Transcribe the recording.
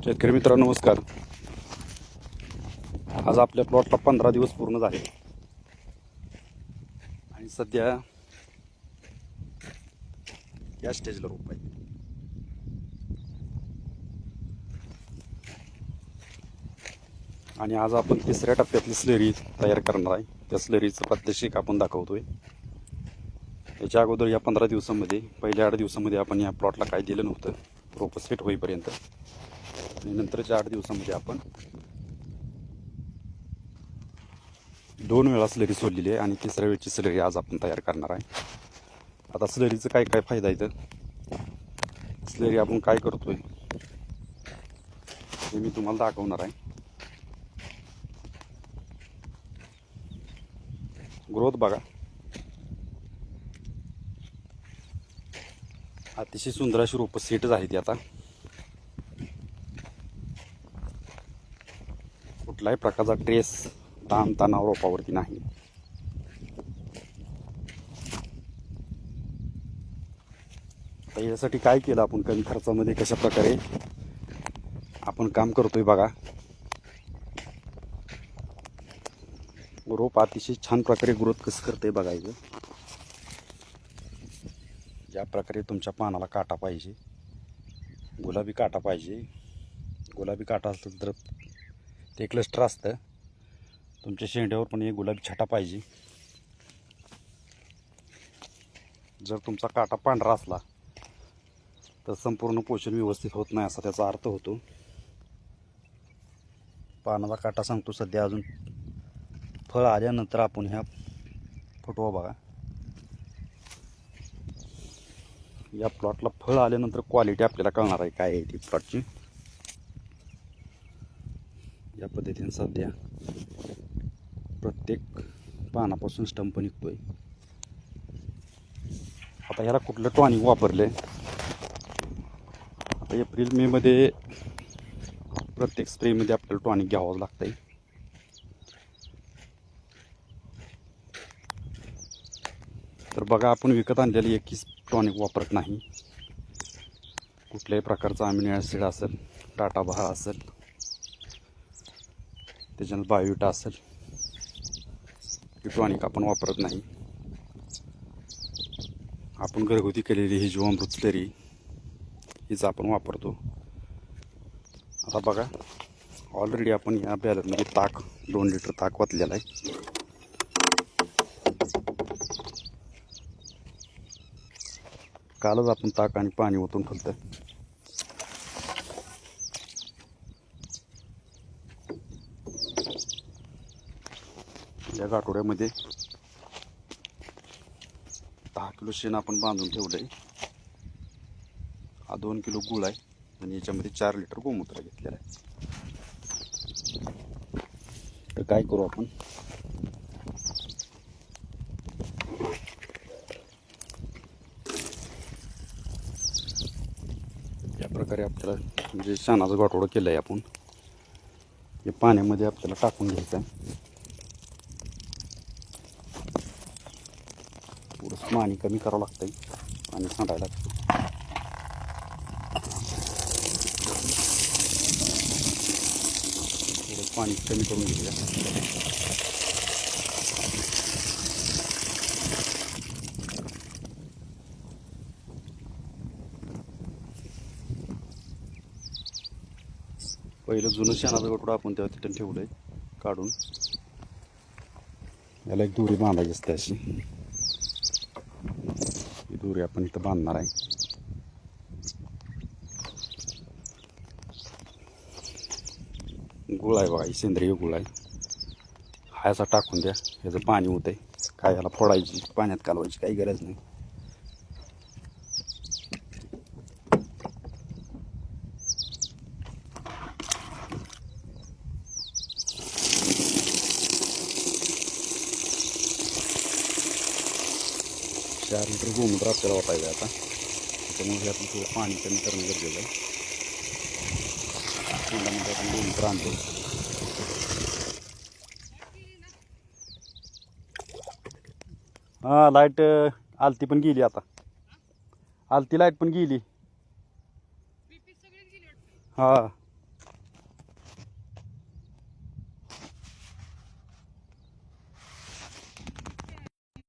शेतकरी मित्रांनो नमस्कार. आज आपल्या प्लॉटला 15 दिवस पूर्ण झाले आणि सध्या या स्टेजला रोप आहे. आणि आज आपण तिसऱ्या टप्प्यातली स्लरी तयार करणार आहे. त्या स्लरीचं प्रात्यक्षिक आपण दाखवतोय. याच्या अगोदर या 15 दिवसांमध्ये पहिल्या 8 दिवसांमध्ये आपण या प्लॉटला काय दिलं नव्हतं रोप सेट होईपर्यंत, आणि नंतरच्या 8 दिवसांमध्ये आपण 2 वेळा स्लरी सोडलेली आहे आणि तिसऱ्या वेळची स्लरी आज आपण तयार करणार आहे. आता स्लरीचं काय काय फायदा आहे, तर स्लरी आपण काय करतोय हे मी तुम्हाला दाखवणार आहे. ग्रोथ बघा, अतिशय सुंदर अशी रोपं सेट झाली ती. आता कुठल्याही प्रकारचा ट्रेस ताण तणाव रोपावरती नाही. तर यासाठी काय केलं आपण, कमी खर्चामध्ये कशा प्रकारे आपण काम करतोय बघा. रोप अतिशय छान प्रकारे ग्रोथ कसं करते बघायचं. ज्या प्रकारे तुमच्या पानाला काटा पाहिजे, गुलाबी काटा पाहिजे, गुलाबी काटा असलं तर ते क्लस्टर असतं. तुमच्या शेंड्यावर पण एक गुलाबी छटा पाहिजे. जर तुमचा काटा पांढरा असला तर संपूर्ण पोषण व्यवस्थित होत नाही असा त्याचा अर्थ होतो. पानाचा काटा सांगतो सध्या अजून फळ आल्यानंतर आपण ह्या फुटवा बघा. या प्लॉटला फळ आल्यानंतर क्वालिटी आपल्याला कळणार आहे काय आहे ती प्लॉटची. या पद्धतीने सध्या प्रत्येक पानापासून स्टंप निघतोय. आता ह्याला कुठलं टॉनिक वापरले, आता एप्रिल मे मध्ये प्रत्येक स्प्रेमध्ये आपल्याला टॉनिक घ्यावं लागतंय. तर बघा, आपण विकत आणलेले एकही टॉनिक वापरत नाही. कुठल्याही प्रकारचा अमिनो ॲसिड असेल, टाटा बहा असेल, त्याच्यानंतर बायोविटा असेल, हे टॉनिक आपण वापरत नाही. आपण घरगुती केलेली ही जीवामृत स्लरी हीच आपण वापरतो. आता बघा, ऑलरेडी आपण या बॅलरमध्ये 2 लिटर ताक वाचलेलं आहे. कालच आपण ताक आणि पाणी ओतून ठेवलं. या गाठोड्यामध्ये 10 किलो शेण आपण बांधून ठेवलंय. हा 2 किलो गुळ आहे आणि याच्यामध्ये 4 लिटर गोमूत्र घेतलेलं आहे. तर काय करू आपण, या प्रकारे आपल्याला जे शेणाचं गाठोडं केलं आहे आपण हे पाण्यामध्ये आपल्याला टाकून घ्यायचं आहे. थोडंसं पाणी कमी करावं लागतंय, पाणी सांडायला लागतं. थोडं पाणी कमी करून घेऊया. पहिलं जुनं शेणाचं गठोडं आपण तेव्हा तिथं ठेवलं आहे काढून. याला एक दोरी बांधायची असते अशी. ही दोरी आपण इथं बांधणार आहे. गुळ आहे बघा, ही सेंद्रिय गुळ आहे. हा याचा टाकून द्या. ह्याचं पाणी होतंय, काय याला फोडायची पाण्यात कालवायची काही गरज नाही. चार लिटर गोमूत्र आपल्याला वाटायचं आता. त्याच्यामुळे आपण थोडं पाणी कमी करणं गरजेचं आहे. तोंडामध्ये आपण गोमूत्र आणतो. हां, लाईट आलती पण गेली. आता आलती लाईट पण गेली. हां.